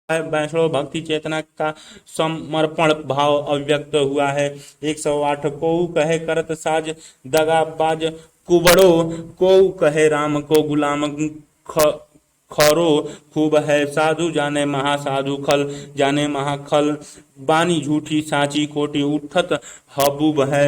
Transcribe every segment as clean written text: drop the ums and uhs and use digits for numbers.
वैष्णव भक्ति चेतना का समर्पण भाव अभिव्यक्त हुआ है। 108 को कहे करत साज दगाबाज कुबड़ो, को कहे राम को गुलाम ख खरो खूब है। साधु जाने महासाधु, खल जाने महाखल, बानी झूठी साची कोटि उठत हबूब है।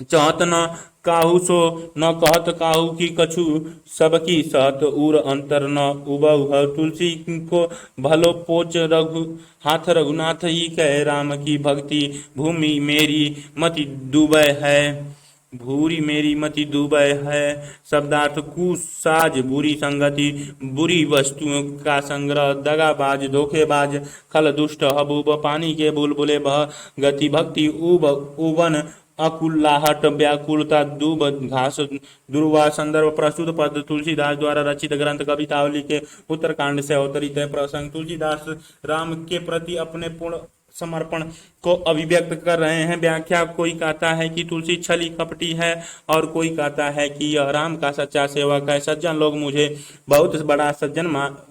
चाहत न काहू सो न कहत काहू की कछु, सबकी सहत उर अंतर न उबहु है। तुलसी को भलो पोच रघु हाथ रघुनाथ ही कहे, राम की भक्ति भूमि मेरी मति डूबे है। भूरी मेरी मति डूबे है। शब्दार्थ कुसाज बुरी संगति, बुरी वस्तुओं का संग्रह, दगाबाज धोखेबाज, खल दुष्ट हबूब, पानी के बुलबुले बह गति, भक्ति उबन अकुलाहट, व्याकुलता दूब घास दुर्वा। संदर्भ प्रस्तुत पद तुलसीदास द्वारा रचित ग्रंथ कवितावली के उत्तरकांड से अवतरित है। प्रसंग तुलसीदास राम के प्रति अपने पूर्ण समर्पण को अभिव्यक्त कर रहे हैं। व्याख्या, कोई कहता है कि तुलसी छली कपटी है और कोई कहता है कि यह राम का सच्चा सेवक है। सज्जन लोग मुझे बहुत बड़ा सज्जन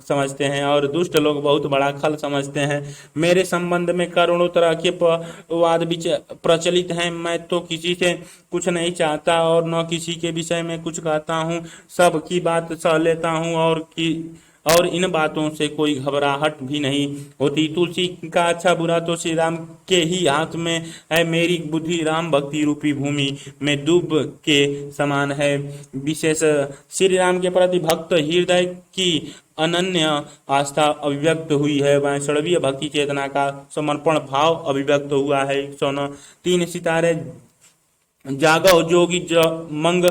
समझते हैं और दुष्ट लोग बहुत बड़ा खल समझते हैं। मेरे संबंध में करोड़ों तरह के वाद प्रचलित हैं। मैं तो किसी से कुछ नहीं चाहता और न किसी के विषय में कुछ कहता हूँ। सब की बात सह लेता हूँ और इन बातों से कोई घबराहट भी नहीं होती। तुलसी का अच्छा बुरा तो श्री राम के ही हाथ में है। मेरी बुद्धि राम भक्ति रूपी भूमि में डूब के समान है। विशेष श्री राम के प्रति भक्त हृदय की अनन्य आस्था अभिव्यक्त हुई है। वैष्णवीय भक्ति चेतना का समर्पण भाव अभिव्यक्त हुआ है। 109 3 सितारे जागो जोगी मंग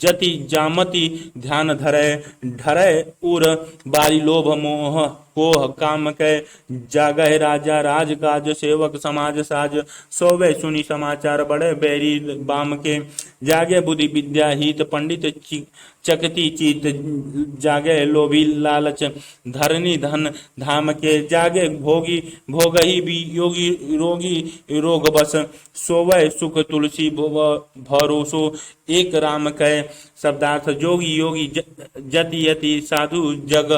जति जामति, ध्यान धरे ढरे उर बारी लोभ मोह कोह काम के, जागह राजा राजकाज, सेवक समाज साज, सोवे सुनी समाचार बड़े बैरी बाम के, जागे बुद्धि विद्या हित पंडित चकती चीत, जागे लोभी लालच धरनी धन धाम के, जागे भोगी भोगही भी योगी रोगी रोग बस, सोवै सुख तुलसी भरोसो एक राम कह। शब्दार्थ, जोगी योगी जति यति, साधु जग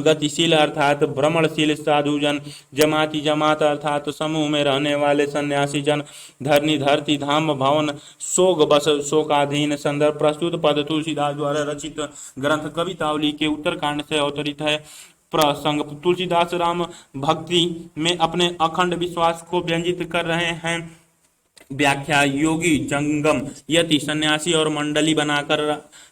गतिशील अर्थात भ्रमणशील साधु जन, जमाती जमात अर्थात समूह में रहने वाले सन्यासी जन, धरनी धरती धाम भवन शोक बस शोकाधीन। संदर्भ प्रस्तुत पद तुलसीदास द्वारा रचित ग्रंथ कवितावली के उत्तरकांड से अवतरित है। प्रसंग, तुलसीदास राम भक्ति में अपने अखंड विश्वास को व्यंजित कर रहे हैं। व्याख्या, योगी जंगम यति सन्यासी और मंडली बनाकर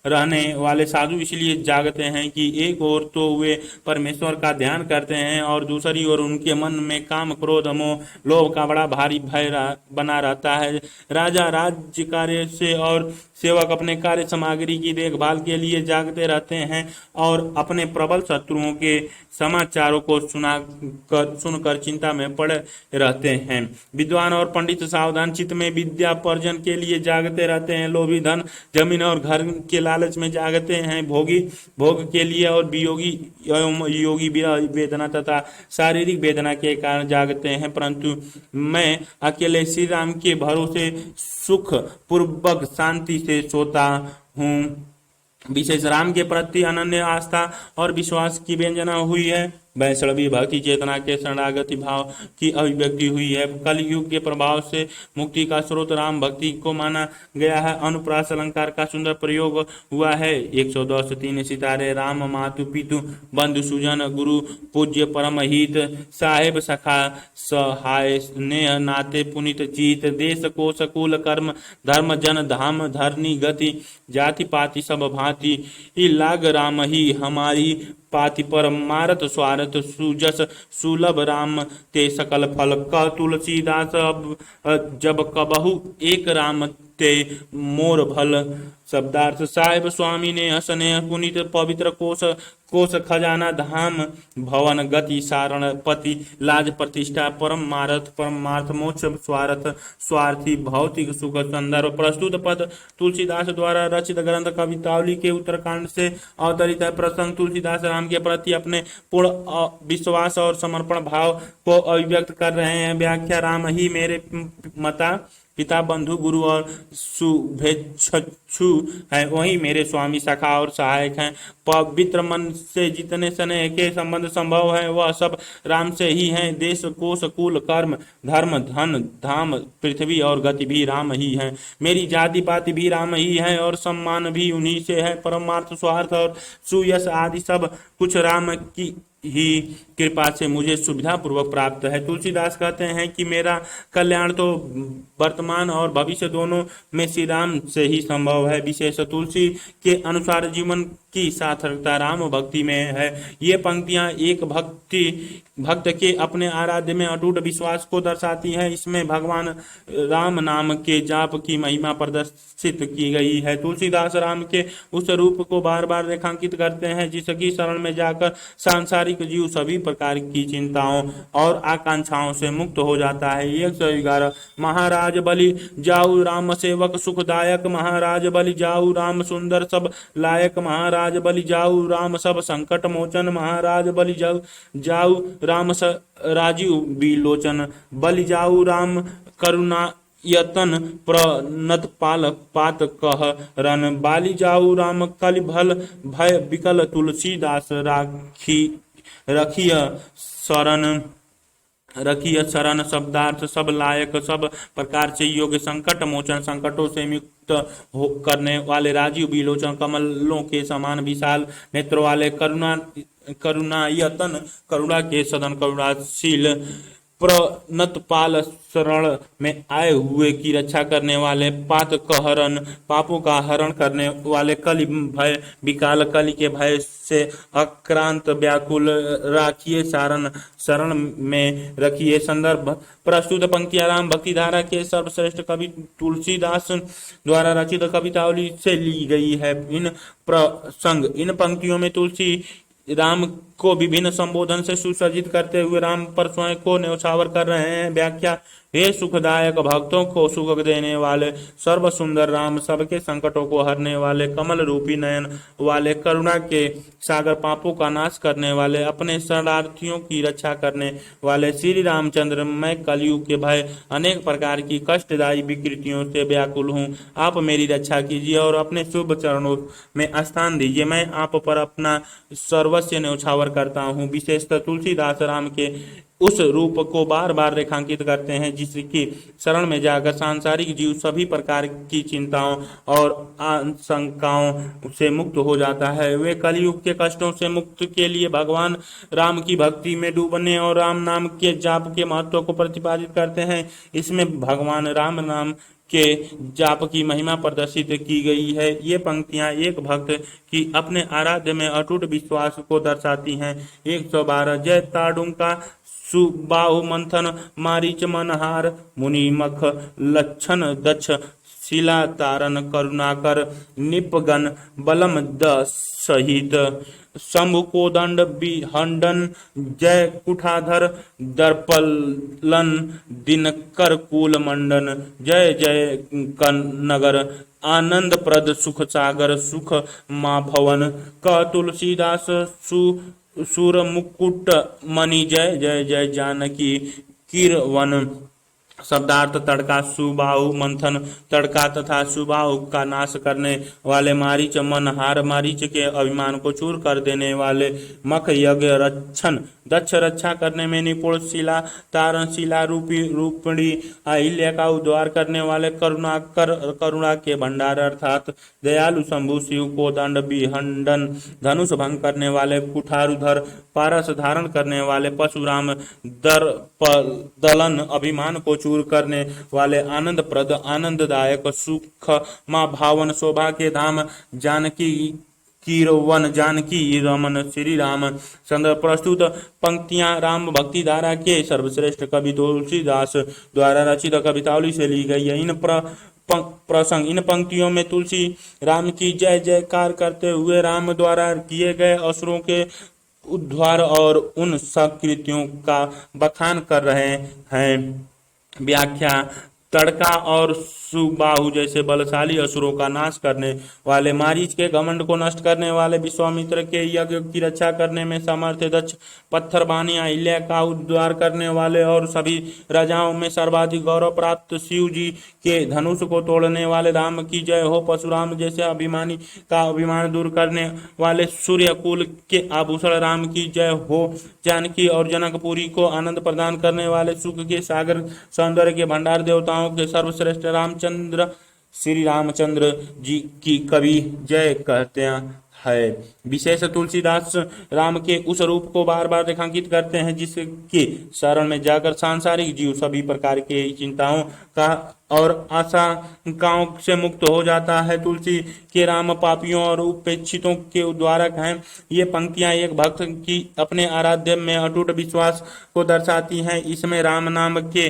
रहने वाले साधु इसलिए जागते हैं कि एक ओर तो वे परमेश्वर का ध्यान करते हैं और दूसरी ओर उनके मन में काम क्रोध मोह लोभ का बड़ा भारी भय बना रहता है। राजा राज्य कार्य से और सेवक अपने कार्य सामग्री की देखभाल के लिए जागते रहते हैं और अपने प्रबल शत्रुओं के समाचारों को सुनकर चिंता में पड़े रहते हैं। विद्वान और पंडित सावधान चित्त में विद्या पर्जन के लिए जागते रहते हैं। लोभी धन जमीन और घर के लालच में जागते हैं। भोगी भोग के लिए और वियोगी एवं योगी वेदना तथा शारीरिक वेदना के कारण जागते हैं। परंतु मैं अकेले श्री राम के भरोसे सुख पूर्वक शांति से सोता हूँ। विशेष राम के प्रति अनन्य आस्था और विश्वास की व्यंजना हुई है। वैष्णवी भक्ति चेतना के शरणागति भाव की अभिव्यक्ति हुई है। कलयुग के प्रभाव से मुक्ति का स्रोत राम भक्ति को माना गया है। अनुप्रास अलंकार का सुंदर प्रयोग हुआ है। 110 3 सितारे, राम मातु पितु बंधु सुजन, गुरु पूज्य परम हित, साहेब सखा सहाय स्नेह नाते पुनित जीत, देश कोश कुल कर्म धर्म जन धाम धरनी गति, जाति पाति सब भांति, लाग राम ही हमारी पाति पर मारत स्वारथ सुजस सुलभ राम ते सकल फल। कह तुलसीदास अब जब कबहु एक राम ते मोर भल। शब्दार्थ, साहेब स्वामी ने हसने पुनित पवित्र कोश खजाना धाम भवन गति सारण पति लाज प्रतिष्ठा परम मारथ परमार्थ मोक्ष स्वार्थ स्वार्थी भौतिक सुख। संदर्भ प्रस्तुत पद तुलसीदास द्वारा रचित ग्रंथ कवितावली के उत्तरकांड से अवतरित है। प्रसंग, तुलसीदास राम के प्रति अपने पूर्ण विश्वास और समर्पण भाव को अभिव्यक्त कर रहे हैं। व्याख्या, राम ही मेरे माता पिता, बंधु, गुरु और शुभेच्छु हैं, वही मेरे स्वामी, सखा और सहायक हैं। पवित्र मन से जितने स्नेह के संबंध संभव है वह सब राम से ही हैं। देश, कोश, कुल, कर्म, धर्म, धन, धाम, पृथ्वी और गति भी राम ही है। मेरी जाति पाति भी राम ही है और सम्मान भी उन्हीं से है। परमार्थ, स्वार्थ और सुयश आदि सब कुछ राम की ही कृपा से मुझे सुविधा पूर्वक प्राप्त है। तुलसीदास कहते हैं कि मेरा कल्याण तो वर्तमान और भविष्य दोनों में श्री राम से ही संभव है। विशेष तुलसी के अनुसार जीवन की सार्थकता राम भक्ति में है। ये पंक्तियां एक भक्त के अपने आराध्य में अटूट विश्वास को दर्शाती हैं। इसमें भगवान राम नाम के जाप की महिमा प्रदर्शित की गई है। तुलसीदास राम के उस रूप को बार बार रेखांकित करते हैं जिसकी शरण में जाकर सांसारिक जीव सभी प्रकार की चिंताओं और आकांक्षाओं से मुक्त हो जाता है। 111 महाराज बलि जाऊ राम सेवक सुखदायक, महाराज बलि जाऊ राम सुंदर सब लायक, महाराज बलि जाऊ राम सब संकट मोचन, महाराज बलि जाऊ राम राजीव बिलोचन, बलि जाऊ राम करुणा यतन प्रणत पाल पात कह रन, बाली जाऊ राम कलि भल भय विकल, तुलसीदास रखिय शरण शब्दार्थ सब लायक, सब प्रकार से योग्य संकट मोचन, संकटों से मुक्त करने वाले, राजीव बिलोचन कमलों के समान विशाल नेत्रों वाले, करुणा यतन करुणा के सदन, करुणाशील, प्रणत पाल शरण में आए हुए की रक्षा करने वाले, पात कहरन पापों का हरण करने वाले, कलि भय विकाल कलि के भय से अक्रांत व्याकुल, राखिए शरण में रखिए। संदर्भ प्रस्तुत पंक्तियां राम भक्ति धारा के सर्वश्रेष्ठ कवि तुलसीदास द्वारा रचित कवितावली से ली गई है। इन पंक्तियों में तुलसी राम को विभिन्न संबोधन से सुसज्जित करते हुए राम पर स्वयं को न्यौछावर कर रहे हैं। व्याख्या: हे सुखदायक, भक्तों को सुख देने वाले, सर्व सुंदर राम, सबके संकटों को हरने वाले, कमल रूपी नयन वाले, करुणा के सागर, पापों का नाश करने वाले, अपने शरणार्थियों की रक्षा करने वाले श्री रामचंद्र, मैं कलयुग के भय अनेक प्रकार की कष्टदायी विकृतियों से व्याकुल हूँ। आप मेरी रक्षा कीजिए और अपने शुभ चरणों में स्थान दीजिए। मैं आप पर अपना सर्वस्व न्यौछावर करता हूँ। विशेषतः तुलसीदास राम के उस रूप को बार बार रेखांकित करते हैं जिसकी शरण में जाकर सांसारिक जीव सभी प्रकार की चिंताओं और आशंकाओं से मुक्त हो जाता है। वे कलयुग के कष्टों से मुक्त के लिए भगवान राम की भक्ति में डूबने और राम नाम के जाप के महत्व को प्रतिपादित करते हैं। इसमें भगवान राम नाम के जाप की महिमा प्रदर्शित की गई है। ये पंक्तियां एक भक्त की अपने आराध्य में अटूट विश्वास को दर्शाती हैं। 112 जय ताडुंका सुबाहु मंथन मारीच मनहार, मुनि मख लक्षण दक्ष शिला तारन, करुणाकर निपगन बलम द सहित, शंभु कोदंड विहंडन जय कुठाधर दर्पलन, दिनकर कूल मंडन जय जय कनगर, आनंद प्रद सुख सागर सुख मा भवन, क तुलसीदास सुर मुकुट मणि जय जय जय जानकी कीरवन। शब्दार्थ: तड़का सुबाहु मंथन, तड़का तथा सुबाहु का नाश करने वाले, मारीच मनहार, मारीच के अभिमान को चूर कर देने वाले, मख यज्ञ रक्षण, दक्ष रक्षा करने में निपुण, शिला तारण, शिला रूपिणी अहिल्या का उद्धार करने वाले, करुणा के भंडार अर्थात दयालु, शंभु शिव को दंड विहंडन, धनुष भंग करने वाले, कुठारुधर पारस धारण करने वाले, परशुराम दर्पदलन अभिमान को चूर करने वाले, आनंद प्रद आनंददायक, सुख माँ भावन, शोभा के धाम, जानकी कीरवन जानकी रमन श्री राम। संदर्भ प्रस्तुत पंक्तियां राम भक्ति धारा के सर्वश्रेष्ठ कवि तुलसीदास द्वारा रचित कवितावली से ली गई है। इन पंक्तियों में तुलसी राम की जय जयकार करते हुए राम द्वारा किए गए असुरों के उद्धार और उन सकृत्यों का बखान कर रहे हैं। व्याख्या: तड़का और सुबाहु जैसे बलशाली असुरों का नाश करने वाले, मारीच के घमंड को नष्ट करने वाले, विश्वामित्र के यज्ञ की रक्षा करने में समर्थ दक्ष, पत्थर बानी अहिल्या का उद्धार करने वाले और सभी राजाओं में सर्वाधिक गौरव प्राप्त शिव जी के धनुष को तोड़ने वाले राम की जय हो। परशुराम जैसे अभिमानी का अभिमान दूर करने वाले सूर्य कुल के आभूषण राम की जय हो। जानकी और जनकपुरी को आनंद प्रदान करने वाले सुख के सागर सौंदर्य के भंडार देवताओं के सर्वश्रेष्ठ रामचंद्र श्री रामचंद्र जी की कवि जय कहते हैं। विशेष तुलसीदास राम के उस रूप को बार बार रेखांकित करते हैं जिसके शरण में जाकर सांसारिक जीव सभी प्रकार के चिंताओं का और आशंकाओं से मुक्त हो जाता है। तुलसी के राम पापियों और उपेक्षितों के उद्धारक हैं। ये पंक्तियां एक भक्त की अपने आराध्य में अटूट विश्वास को दर्शाती हैं। इसमें राम नाम के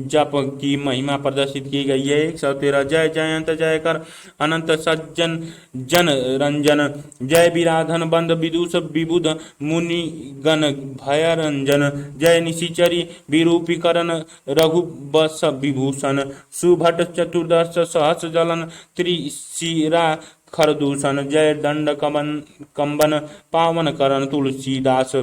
जप की महिमा प्रदर्शित की गई है। 113 जय जयंत जय कर अनंत सज्जन जन रंजन, जय विराधन बंद विदुष विबुध मुनि गण भय रंजन, जय निशिचरी विरूपीकरण रघुबस विभूषण, सुभट चतुर्दश सहस जलन त्रिशिरा खरदूषण, जय दंड कंबन पावन करण तुलसीदास,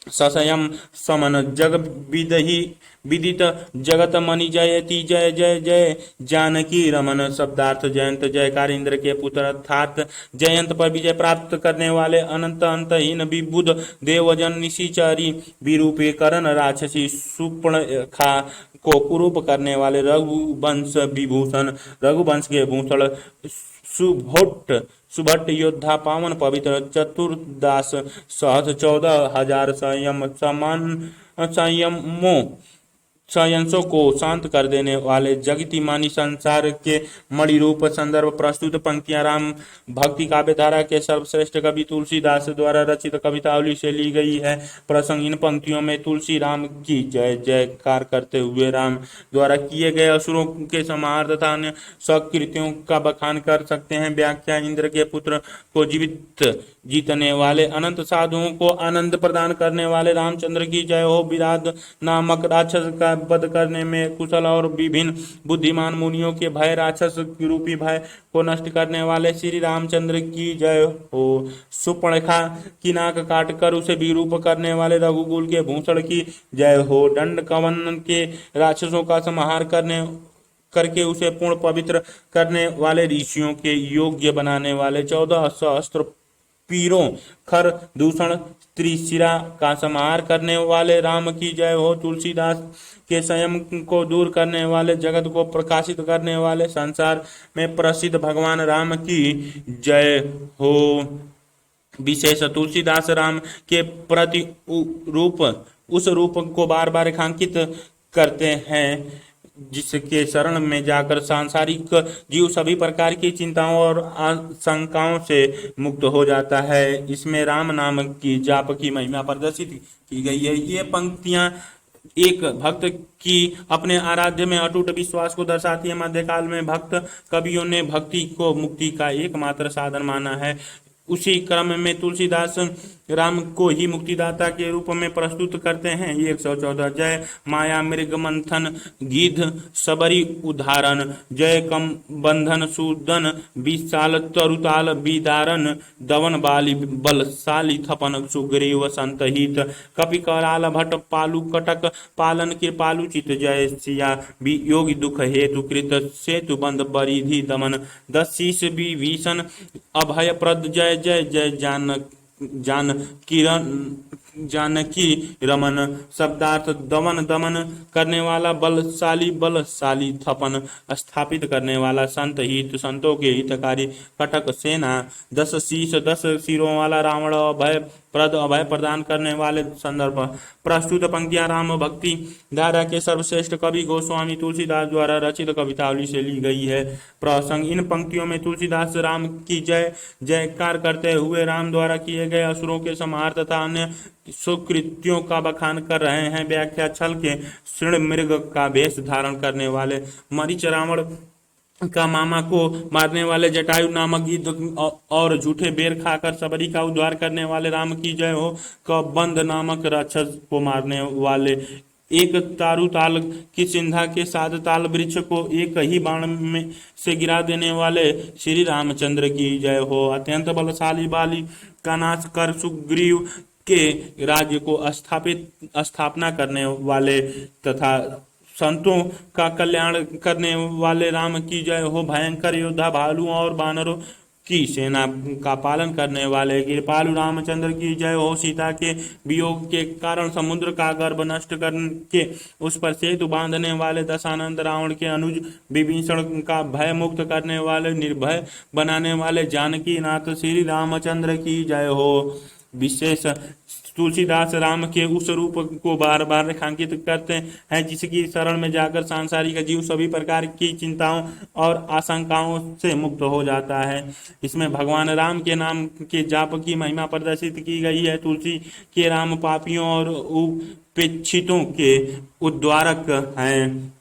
ससयम समन जग विदहि विदित जगत मणि जयति, जय जय जय जानकी रमन। शब्दार्थ जयंत जयकार इंद्र के पुत्र अर्थात जयंत पर विजय प्राप्त करने वाले, अनंत अंतहीन विबुध देवजन निशिचरी विरूपीकरण राक्षसी सुपर्णखा को कुरूप करने वाले, रघुवंश विभूषण रघुवंश के भूषण, सुभट योद्धा पावन पवित्र चतुर्दास सहज 14,000 संयमों संयंसों को शांत कर देने वाले, जगती मानी संसार के मणि रूप संदर्भ प्रस्तुत पंक्तियां राम भक्ति काव्य धारा के सर्वश्रेष्ठ कवि तुलसीदास द्वारा रचित कवितावली से ली गई है। प्रसंग इन पंक्तियों में तुलसी राम की जय जयकार करते हुए राम द्वारा किए गए असुरों के संहार तथा अन्य सकृत्यों का बखान कर सकते हैं। व्याख्या इंद्र के पुत्र को जीतने वाले, अनंत साधुओं को आनंद प्रदान करने वाले रामचंद्र की जय हो। विराट नामक राक्षस का वध करने में कुशल और विभिन्न बुद्धिमान मुनियों के भय राक्षस रूपी भय को नष्ट करने वाले श्री रामचंद्र की जय हो। सुपर्णखा की नाक काटकर उसे विरूप करने वाले रघुकुल के भूषण की जय हो। दंड कंबन के राक्षसों का संहार करके उसे पूर्ण पवित्र करने वाले, ऋषियों के योग्य बनाने वाले, 14 सहस्त्र पीरों खर दूषण त्रिशिरा का संहार करने वाले राम की जय हो। तुलसीदास के संयम को दूर करने वाले, जगत को प्रकाशित करने वाले, संसार में प्रसिद्ध भगवान राम की जय हो। विशेष तुलसीदास राम के प्रति रूप उस रूप को बार बार रेखांकित करते हैं जिसके शरण में जाकर सांसारिक जीव सभी प्रकार की चिंताओं और आशंकाओं से मुक्त हो जाता है। इसमें राम नाम की जाप की महिमा प्रदर्शित की गई है। ये पंक्तियां एक भक्त की अपने आराध्य में अटूट विश्वास को दर्शाती है। मध्यकाल में भक्त कवियों ने भक्ति को मुक्ति का एकमात्र साधन माना है। उसी क्रम में तुलसीदास राम को ही मुक्तिदाता के रूप में प्रस्तुत करते हैं। 114 जय माया मृग मंथन गिद्ध सबरी उदाहरण, जय कम बंधन सूदन विशाल तरुताल विदारण, दवन बाली बलशाली थपन सुग्रीव संतहित, कपि कराल भट्ट पालू कटक पालन कृपालु चित, जय सिया योगी दुख हेतु कृत सेतु बंद बरिधि दमन, 10 शीश विभीषण अभय प्रद, जय जय जय जानकी रमन। शब्दार्थ दमन दमन करने वाला, बलशाली थपन स्थापित करने वाला, संत हित संतों के हितकारी, कटक सेना, 10 शीश 10 सिरों वाला, रावण अभय प्रदान करने वाले। संदर्भ प्रस्तुत पंक्तियां राम भक्ति धारा के सर्वश्रेष्ठ कवि गोस्वामी तुलसीदास द्वारा रचित कवितावली से ली गई है। प्रसंग इन पंक्तियों में तुलसीदास राम की जय जयकार करते हुए राम द्वारा किए गए असुरों के संहार तथा अन्य सुकृत्यों का बखान कर रहे हैं। व्याख्या छल के श्रृण मृग का वेश धारण करने वाले, मरीच रावण का मामा को मारने वाले, जटायु नामक गिद्ध और झूठे बेर खाकर सबरी का उद्धार करने वाले राम की जय हो। कबंध नामक राक्षस को मारने वाले, एक तारू ताल की सिंधा के साथ ताल वृक्ष को एक ही बाण में से गिरा देने वाले श्री रामचंद्र की जय हो। अत्यंत बलशाली बाली का नाश कर सुग्रीव के राज्य को स्थापना करने वाले तथा संतों का कल्याण करने वाले राम की जय हो। भयंकर योद्धा भालुओं और बानरों की सेना का पालन करने वाले कृपालु रामचंद्र की जय हो। सीता के वियोग के कारण समुद्र का गर्भ नष्ट करके उस पर सेतु बांधने वाले दशानंद रावण के अनुज विभीषण का भय मुक्त करने वाले निर्भय बनाने वाले जानकी नाथ श्री रामचंद्र की जय हो। विशेष तुलसीदास राम के उस रूप को बार बार रेखांकित करते हैं जिसकी शरण में जाकर सांसारिक जीव सभी प्रकार की चिंताओं और आशंकाओं से मुक्त हो जाता है। इसमें भगवान राम के नाम के जाप की महिमा प्रदर्शित की गई है। तुलसी के राम पापियों और उपेक्षितों के उद्धारक हैं।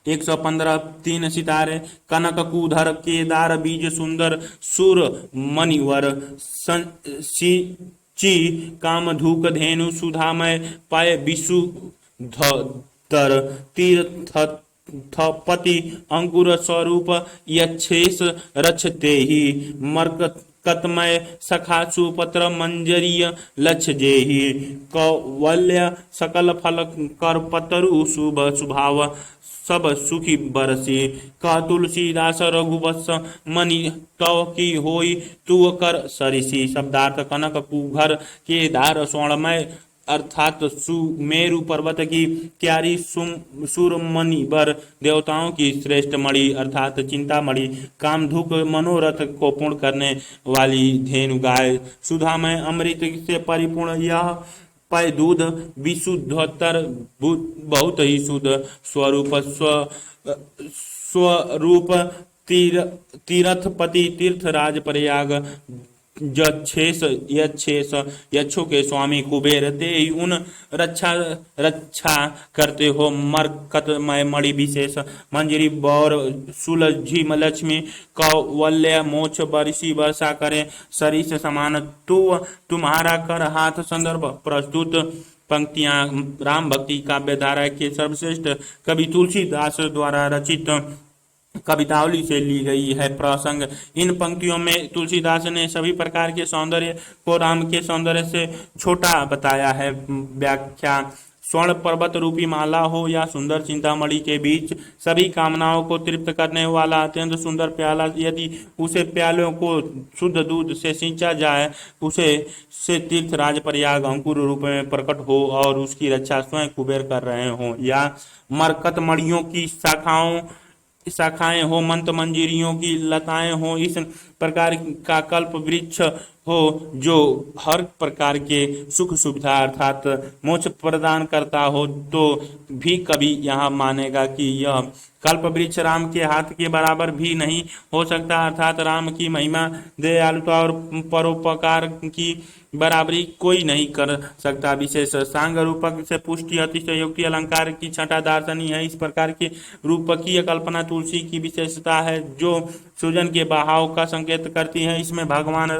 115 तीन सितारे कनक कुधर केदार बीज सुंदर सुर मणिवर ची कामधुक धेनु सुधामय पाय विशुधर तीर्थपति अंकुर स्वरूप यच्छेष रक्षते ही मरकतमय सखा सुपत्र मंजरीय लक्ष्य जेहि कौवल्य सकल फल कर पतरु शुभ स्वभाव सब सुखी बरसी। कह तुलसीदास रघुवत्स मणि तव की होई तू कर सरिसी। शब्दार्थ कनक कुघर केदार स्वर्णमय अर्थात सुमेरु पर्वत की क्यारी सुरमणि बर देवताओं की श्रेष्ठ मणि अर्थात चिंतामणि कामधुक मनोरथ को पूर्ण करने वाली धेनु गाय सुधामय अमृत से परिपूर्ण यह पय दूध विशुद्धतर बहुत ही शुद्ध स्वरूप तीर्थपति तीर्थराज प्रयाग यच्छेष यच्छों के स्वामी कुबेर ते उन रक्षा करते हो। मरकतमय मणि विशेष मंजरी बौर सुलझी लक्ष्मी कौवल्य मोक्ष बरसी वर्षा करे सरिस समान तुम्हारा कर हाथ। संदर्भ प्रस्तुत पंक्तियां राम भक्ति काव्य धारा के सर्वश्रेष्ठ कवि तुलसीदास द्वारा रचित कवितावली से ली गई है। प्रसंग इन पंक्तियों में तुलसीदास ने सभी प्रकार के सौंदर्य को राम के सौंदर्य से छोटा बताया है। व्याख्या स्वर्ण पर्वत रूपी माला हो या सुंदर चिंतामणि के बीच सभी कामनाओं को तृप्त करने वाला अत्यंत सुंदर प्याला, यदि उसे प्यालों को शुद्ध दूध से सींचा जाए उसे से तीर्थराज प्रयाग अंकुर रूप में प्रकट हो और उसकी रक्षा स्वयं कुबेर कर रहे हो, या मरकत मणियों की शाखाएं हो मंत मंजीरियों की लताएं हो, इस प्रकार का कल्प वृक्ष हो जो हर प्रकार के सुख सुविधा अर्थात मोक्ष प्रदान करता हो, तो भी कभी यह मानेगा कि यह कल्प वृक्ष राम के हाथ के बराबर भी नहीं हो सकता। अर्थात राम की महिमा दयालुता और परोपकार की बराबरी कोई नहीं कर सकता। विशेष सांग रूपक से पुष्टि अतिशयोक्ति अलंकार की छठा दार्शनी है। इस प्रकार के रूपकीय कल्पना तुलसी की विशेषता है जो सृजन के बहाव का संकेत करती है। इसमें भगवान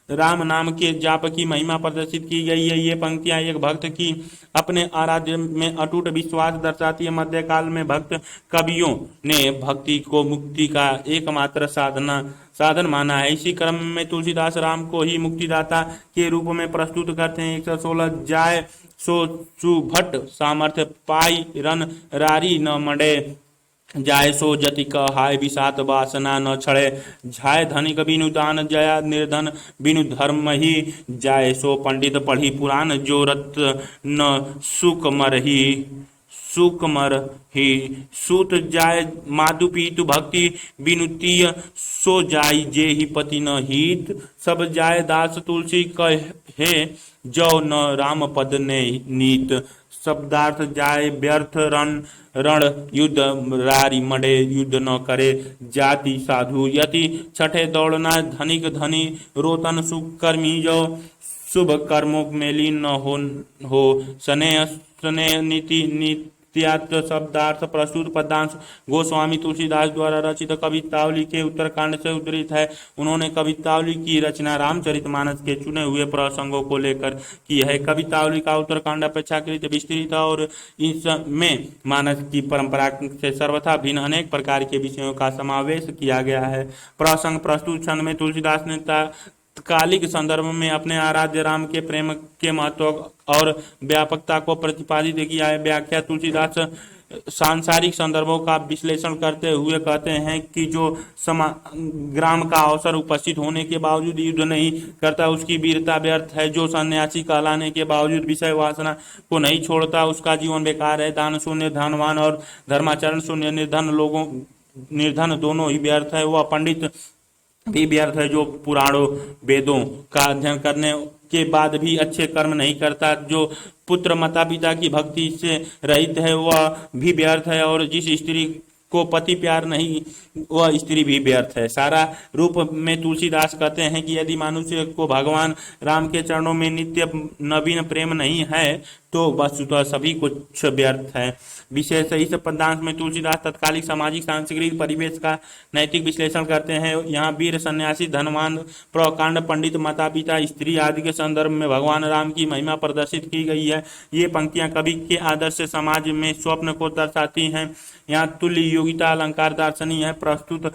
राम नाम के जाप की महिमा प्रदर्शित की गई है। ये पंक्तियां एक भक्त की अपने आराध्य में अटूट विश्वास दर्शाती है। मध्यकाल में भक्त कवियों ने भक्ति को मुक्ति का एकमात्र साधन माना है। इसी क्रम में तुलसीदास राम को ही मुक्तिदाता के रूप में प्रस्तुत करते हैं। 116 जाय सो सुभट सामर्थ्य पाई रन रारी न मडे जाय सो जति कहाय विषात वासना न छड़े झाय धनिक बिनु दान जया निर्धन बिनु धर्म ही जाय सो पंडित पढ़ी पुराण जो रत न सुकमर ही सूत जाय मातु पीतु भक्ति बिनुतीय सो जाय जे ही पति न हित सब जाय दास तुलसी कहे जो न राम पद ने नीत। शब्दार्थ जाय व्यर्थ रण युद्ध रारी मडे युद्ध न करे जाति साधु यति छठे दौड़ना धनिक धनी रोतन सुकर्मी जो शुभ कर्मों में लीन न हो स्नेह नीति त्यात्र शब्दार्थ प्रस्तुत पद्यांश गोस्वामी तुलसीदास द्वारा रचित कवितावली के उत्तरकांड से उद्धृत है। उन्होंने कवितावली की रचना रामचरितमानस के चुने हुए प्रसंगों को लेकर की है। कवितावली का उत्तरकांड अपेक्षाकृत विस्तृत और इसमें मानस की परंपरा से सर्वथा भिन्न अनेक प्रकार के विषयों का समावेश किया गया है। प्रसंग प्रस्तुत छंद में तुलसीदास ने कालिक संदर्भ में अपने आराध्य राम के प्रेम के महत्व और व्यापकता को प्रतिपादित किया है। व्याख्या तुलसीदास सांसारिक संदर्भों का विश्लेषण करते हुए कहते हैं कि जो ग्राम का अवसर उपस्थित होने के बावजूद युद्ध नहीं करता उसकी वीरता व्यर्थ है। जो सन्यासी कहलाने के बावजूद विषय वासना को नहीं छोड़ता उसका जीवन बेकार है। दान शून्य धनवान और धर्माचरण शून्य निर्धन दोनों ही व्यर्थ है। वह पंडित भी व्यर्थ है जो पुराणों वेदों का अध्ययन करने के बाद भी अच्छे कर्म नहीं करता। जो पुत्र माता पिता की भक्ति से रहित है वह भी व्यर्थ है, और जिस स्त्री को पति प्यार नहीं वह स्त्री भी व्यर्थ है। सारा रूप में तुलसीदास कहते हैं कि यदि मनुष्य को भगवान राम के चरणों में नित्य नवीन प्रेम नहीं है तो वस्तुतः सभी कुछ व्यर्थ है। विशेष इस पद्यांश में तुलसीदास तत्कालिक सामाजिक सांस्कृतिक परिवेश का नैतिक विश्लेषण करते हैं। यहाँ वीर सन्यासी धनवान प्रकांड पंडित माता पिता स्त्री आदि के संदर्भ में भगवान राम की महिमा प्रदर्शित की गई है। ये पंक्तियां कवि के आदर्श समाज में स्वप्न को दर्शाती हैं। यहाँ तुल्य योगिता अलंकार दार्शनिक है। प्रस्तुत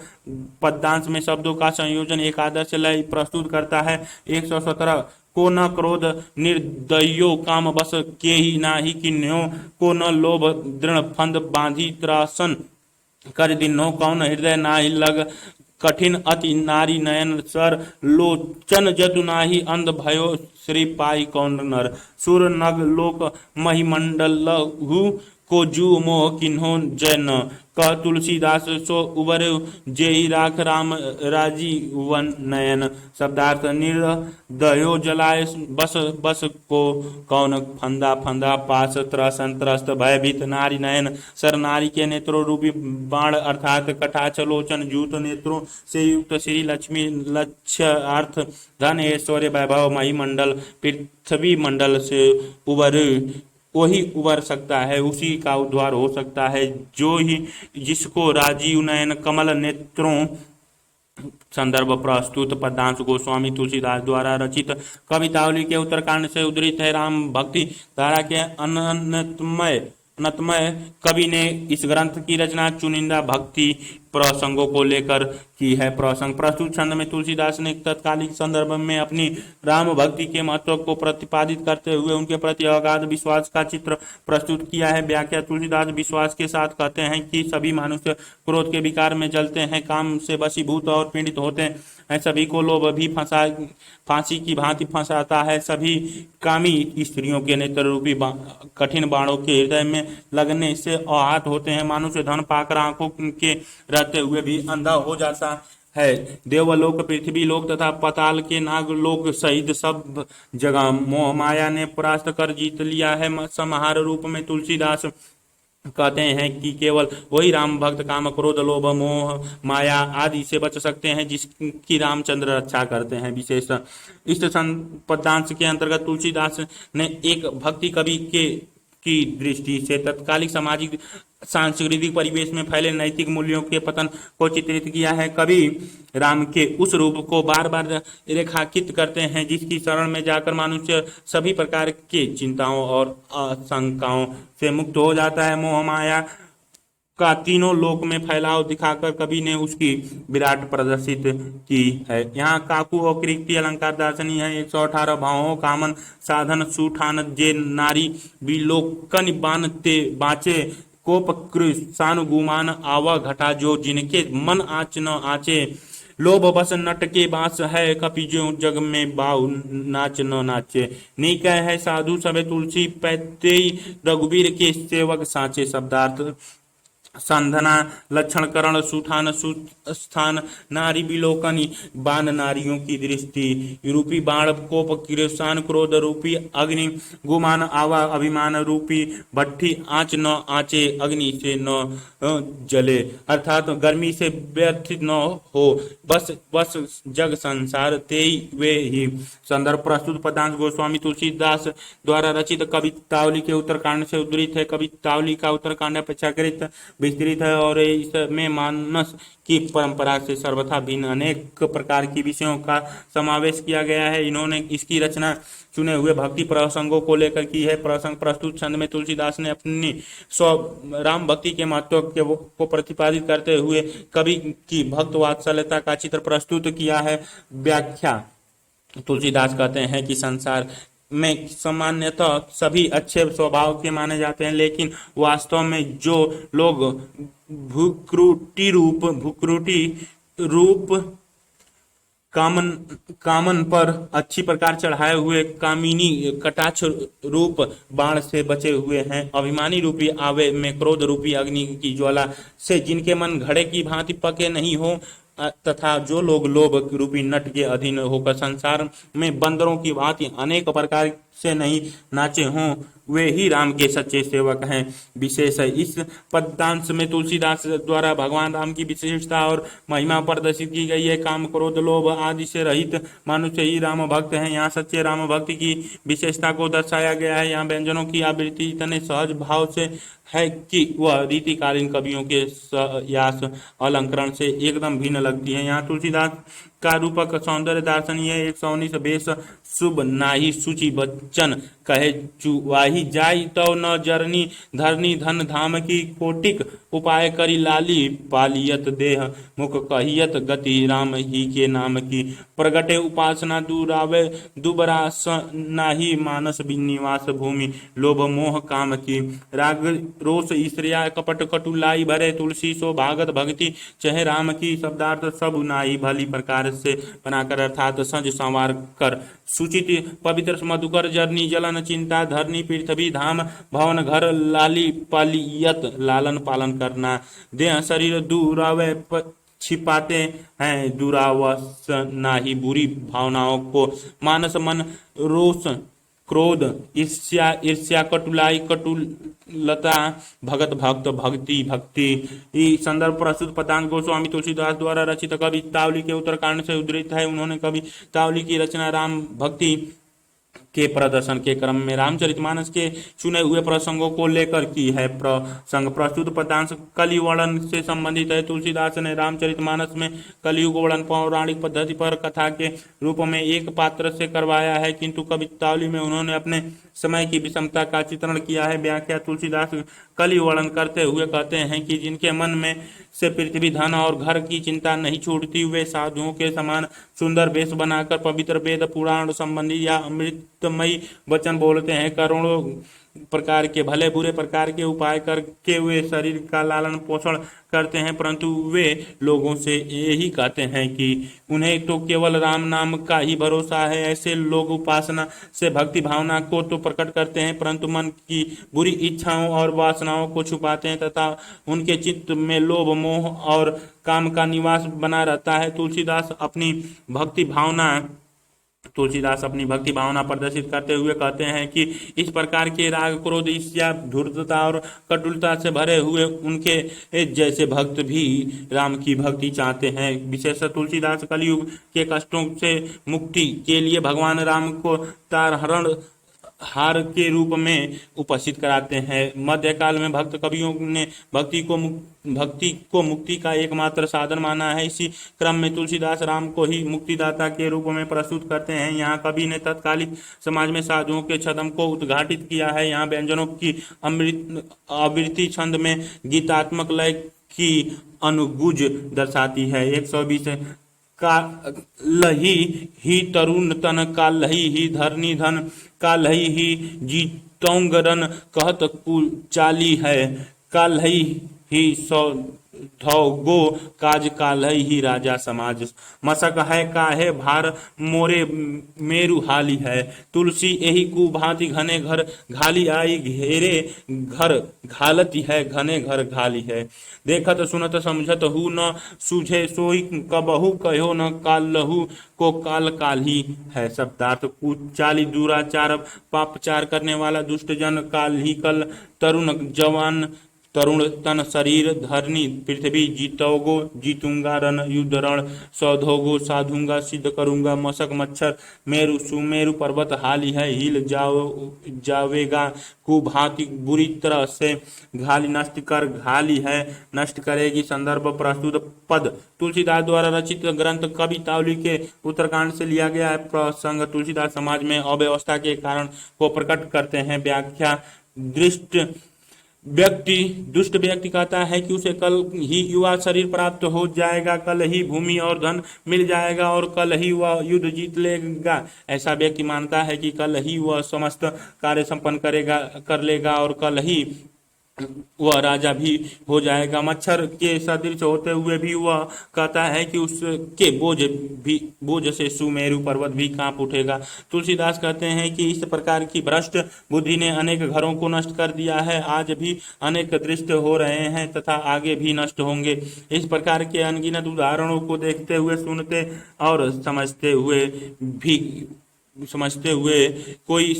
पद्यांश में शब्दों का संयोजन एक आदर्श लय प्रस्तुत करता है। 117 को न क्रोध निर्दयो काम बस के ही नाही किन्यो को न लोभ दृढ़ फंद बांधी त्रासन कर दिनो कौन हृदय नाही लग कठिन अति नारी नयन सर लोचन जदु नाही अंध भयो श्री पाई कौन नर सुर नग लोक महिमंडल को जू मोह किन्हो जन कह तुलसीदास सो उबर जेहि राख राम राजी वन नयन। शब्दार्थ निर्दयो जलाय बस बस को कौन फंदा फंदा पास त्रसन त्रस्त भयभीत नारी नयन सर नारी के नेत्रों रूपी बाण अर्थात कटाक्ष लोचन जूत नेत्रों से युक्त श्री लक्ष्मी लक्ष्य अर्थ धन ऐश्वर्य वैभव महिमंडल पृथ्वी मंडल से उबर वही उबर सकता है, उसी का उद्धार हो सकता है जो ही जिसको राजीव नयन कमल नेत्रों। संदर्भ प्रस्तुत पद्यांश गोस्वामी तुलसीदास द्वारा रचित कवितावली के उत्तरकांड से उद्धृत है। राम भक्ति धारा के अनंतमय कवि ने इस ग्रंथ की रचना चुनिंदा भक्ति प्रसंगों को लेकर की है। प्रसंग प्रस्तुत छंद में तुलसीदास ने तत्कालिक संदर्भ में अपनी राम भक्ति के महत्व को प्रतिपादित करते हुए उनके प्रति अगाध विश्वास का चित्र प्रस्तुत किया है। व्याख्या तुलसीदास विश्वास के साथ कहते हैं कि सभी मनुष्य क्रोध के विकार में जलते हैं, काम से वशीभूत और पीड़ित होते हैं। सभी को लोभ भी फांसी की भांति फंसाता है। सभी कामी स्त्रियों के नेत्र रूपी कठिन बाणों के हृदय में लगने से आहत होते हैं। मनुष्य धन पाकर आंखों के रहते हुए भी अंधा हो जाता है। देवलोक पृथ्वी लोक तथा पाताल के नागलोक सहित सब जगह मोह माया ने परास्त कर जीत लिया है। समाहार रूप में तुलसीदास कहते हैं कि केवल वही राम भक्त काम क्रोध लोभ मोह माया आदि से बच सकते हैं जिसकी रामचंद्र रक्षा करते हैं। विशेष इस पद्यांश के अंतर्गत तुलसीदास ने एक भक्ति कवि की दृष्टि से तत्कालिक सामाजिक सांस्कृतिक परिवेश में फैले नैतिक मूल्यों के पतन को चित्रित किया है। कवि राम के उस रूप को बार बार रेखांकित करते हैं जिसकी शरण में जाकर मनुष्य सभी प्रकार के चिंताओं और आशंकाओं से मुक्त हो जाता है। मोह माया का तीनों लोक में फैलाव दिखाकर कवि ने उसकी विराट प्रदर्शित की है। यहाँ काकू और कृति अलंकार दार्शनी है। 118 भावों कामन साधन सुठान जे नारी विलोकन बानते बाँचे कोप कृषानुगुमान आवा घटा जो जिनके मन आच न आचे लोभ बस नट के बास है कपि जो जग में बाऊ नाच न नाचे नीक है साधु सबे तुलसी पैते रघुवीर के सेवक साचे। शब्दार्थ संधना लक्षण करण सुठान सुस्थान नारी विलोकनी बाण नारियों की दृष्टि रूपी बाण कोप किरोसान क्रोध रूपी अग्नि गुमान आवा अभिमान रूपी भट्ठी आँच न आँचे अग्नि से न जले, अर्थात गर्मी से व्यथित न हो, बस बस जग संसार तेई वे ही। संदर्भ प्रस्तुत पदांश गोस्वामी तुलसीदास द्वारा रचित कवितावली के उत्तरकांड से उद्धृत है। कवितावली का उत्तरकांड अपेक्षाकृत विस्तृत है और इसमें मानस की परंपरा से सर्वथा भिन्न अनेक प्रकार की विषयों का समावेश किया गया है। इन्होंने इसकी रचना चुने हुए भक्ति प्रसंगों को लेकर की है। प्रसंग प्रस्तुत छंद में तुलसीदास ने अपनी स्व राम भक्ति के महत्व को प्रतिपादित करते हुए कवि की भक्त वात्सल्यता का चित्र प्रस्तुत किया है। व्याख्या तुलसीदास कहते हैं कि संसार में सामान्यतः सभी अच्छे स्वभाव के माने जाते हैं, लेकिन वास्तव में जो लोग भुक्रुटी रूप कामन पर अच्छी प्रकार चढ़ाए हुए कामिनी कटाक्ष रूप बाण से बचे हुए हैं, अभिमानी रूपी आवे में क्रोध रूपी अग्नि की ज्वाला से जिनके मन घड़े की भांति पके नहीं हो, तथा जो लोग लोभ रूपी नट के अधीन होकर संसार में बंदरों की भांति अनेक प्रकार से नहीं नाचे हों, वे ही राम के सच्चे सेवक हैं। विशेष है इस पद्यांश में तुलसीदास द्वारा भगवान राम की विशेषता और महिमा प्रदर्शित की गई है। काम क्रोध लोभ आदि से रहित मनुष्य ही राम भक्त हैं। यहाँ सच्चे राम भक्ति की विशेषता को दर्शाया गया है। यहाँ व्यंजनों की आवृत्ति इतने सहज भाव से है कि वह रीतिकालीन कवियों के यास अलंकरण से एकदम भिन्न लगती है। यहाँ तुलसीदास का रूपक सौंदर्य दार्शनीय 119 बेश शुभ नाही सूचि बच्चन कहे चुवाही जाई तो न जरनी धरनी धन धाम की कोटिक उपाय करी लाली पालियत देह मुख कहियत गति राम ही के नाम की प्रगटे उपासना दूरावे दुबरा नाही मानस निवास भूमि लोभ मोह काम की राग रोष ईश्रिया कपट कटुलाई भरे तुलसी सो भागत भक्ति चहे राम की शब्दार्थ सब नाई भली प्रकार से बनाकर अर्थात सज संवार कर सूचित पवित्र मधुकर जरनी जलन चिंता धरनी पृथ्वी धाम भवन घर लाली पालियत लालन पालन करना देह शरीर दूरावे छिपाते हैं दुरावस नाही बुरी भावनाओं को मानस मन रोष क्रोध ईर्ष्या ईर्ष्या कटुलाई कटुलता भगत भक्त भक्ति भक्ति। संदर्भ प्रस्तुत पदांश गोस्वामी तुलसीदास द्वारा रचित कवितावली के उत्तरकांड से उद्धृत है। उन्होंने कवितावली की रचना राम भक्ति के प्रदर्शन के क्रम में रामचरितमानस के चुने हुए प्रसंगों को लेकर की है। प्रसंग प्रस्तुत पदांश कलयुग वर्णन से संबंधित है। तुलसीदास ने रामचरितमानस में कलयुग वर्णन पौराणिक पद्धति पर कथा के रूप में एक पात्र से करवाया है, किंतु कवितावली में उन्होंने अपने समय की विषमता का चित्रण किया है। व्याख्या तुलसीदास कलयुग वर्णन करते हुए कहते हैं कि जिनके मन में से पृथ्वी धन और घर की चिंता नहीं छूटती, वे साधुओं के समान सुंदर वेश बनाकर पवित्र वेद पुराण संबंधी या अमृतमयी वचन बोलते हैं। करोड़ों प्रकार के भले बुरे प्रकार के उपाय करके वे शरीर का लालन पोषण करते हैं, परंतु वे लोगों से यही कहते हैं कि उन्हें तो केवल राम नाम का ही भरोसा है। ऐसे लोग उपासना से भक्ति भावना को तो प्रकट करते हैं, परंतु मन की बुरी इच्छाओं और वासनाओं को छुपाते हैं तथा उनके चित्त में लोभ मोह और काम का निवास बना रहता है। तुलसीदास अपनी भक्ति भावना प्रदर्शित करते हुए कहते हैं कि इस प्रकार के राग क्रोध ईर्ष्या धूर्तता और कटुलता से भरे हुए उनके जैसे भक्त भी राम की भक्ति चाहते हैं। विशेष तुलसीदास कलयुग के कष्टों से मुक्ति के लिए भगवान राम को तारहरण हार के रूप में उपस्थित कराते हैं। मध्यकाल में भक्त कवियों ने भक्ति को मुक्ति का एकमात्र साधन माना है। इसी क्रम में तुलसीदास राम को ही मुक्तिदाता के रूप में प्रस्तुत करते हैं। यहाँ कवि ने तत्कालिक समाज में साधुओं के छद्म को उद्घाटित किया है। यहाँ व्यंजनों की आवृत्ति छंद में गीतात्मक लय की अनुगुज दर्शाती है। 120 कालही ही तरुण तन कालही ही धरनी धन कालही ही जीतोंगरन कहत कुचाली है कालही ही सौ धौ गो काज कालहि ही राजा समाज। मसक है काहे भार मोरे मेरु हाली है, तुलसी यही कुभांति घने घर घाली आई घेरे घर घालती है घने घर घाली है। देखत सुनत समझत हु न सूझे सोई कबहु कहो न कालहु को काल काली है। शब्दार्थ कुचाली दुराचार पापचार करने वाला दुष्ट जन, काल ही कल तरुण जवान तरुण तन शरीर धरनी पृथ्वी, जीतोगो जीतूंगा रण युद्ध रण, सौधोगो साधूंगा सिद्ध करूंगा, मशक मच्छर मेरु सुमेरु पर्वत हाली है, हिल जावेगा कुभांति बुरी तरह से, घाली नष्ट कर घाली है नष्ट करेगी। संदर्भ प्रस्तुत पद तुलसीदास द्वारा रचित ग्रंथ कवितावली के उत्तरकांड से लिया गया है। प्रसंग तुलसीदास समाज में अव्यवस्था के कारण को प्रकट करते हैं। व्याख्या दुष्ट व्यक्ति कहता है कि उसे कल ही युवा शरीर प्राप्त हो जाएगा, कल ही भूमि और धन मिल जाएगा और कल ही वह युद्ध जीत लेगा। ऐसा व्यक्ति मानता है कि कल ही वह समस्त कार्य संपन्न कर लेगा और कल ही वह राजा भी हो जाएगा। मच्छर के सदृश होते हुए भी वह कहता है कि उसके बोझ से सुमेरु पर्वत भी कांप उठेगा। तुलसीदास कहते हैं कि इस प्रकार की भ्रष्ट बुद्धि ने अनेक घरों को नष्ट कर दिया है, आज भी अनेक दृष्ट हो रहे हैं तथा आगे भी नष्ट होंगे। इस प्रकार के अनगिनत उदाहरणों को देखते हुए, सुनते और समझते हुए कोई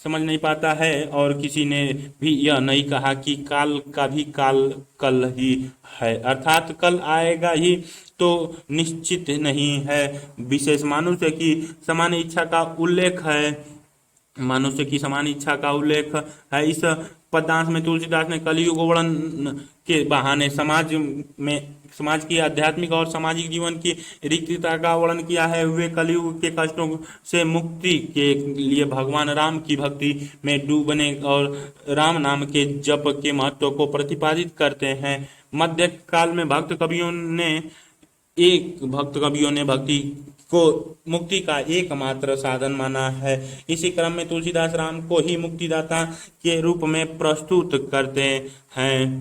समझ नहीं पाता है और किसी ने भी यह नहीं कहा कि काल का भी काल कल ही है, अर्थात कल आएगा ही तो निश्चित नहीं है। विशेष मनुष्य की समान इच्छा का उल्लेख है। इस पदांश में तुलसीदास ने कलयुग वर्णन के बहाने समाज की आध्यात्मिक और सामाजिक जीवन की रिक्तता का वर्णन किया है। वे कलयुग के कष्टों से मुक्ति के लिए भगवान राम की भक्ति में डूबने और राम नाम के जप के महत्व को प्रतिपादित करते हैं। मध्य काल में भक्त कवियों ने भक्ति को मुक्ति का एकमात्र साधन माना है। इसी क्रम में तुलसीदास राम को ही मुक्तिदाता के रूप में प्रस्तुत करते हैं।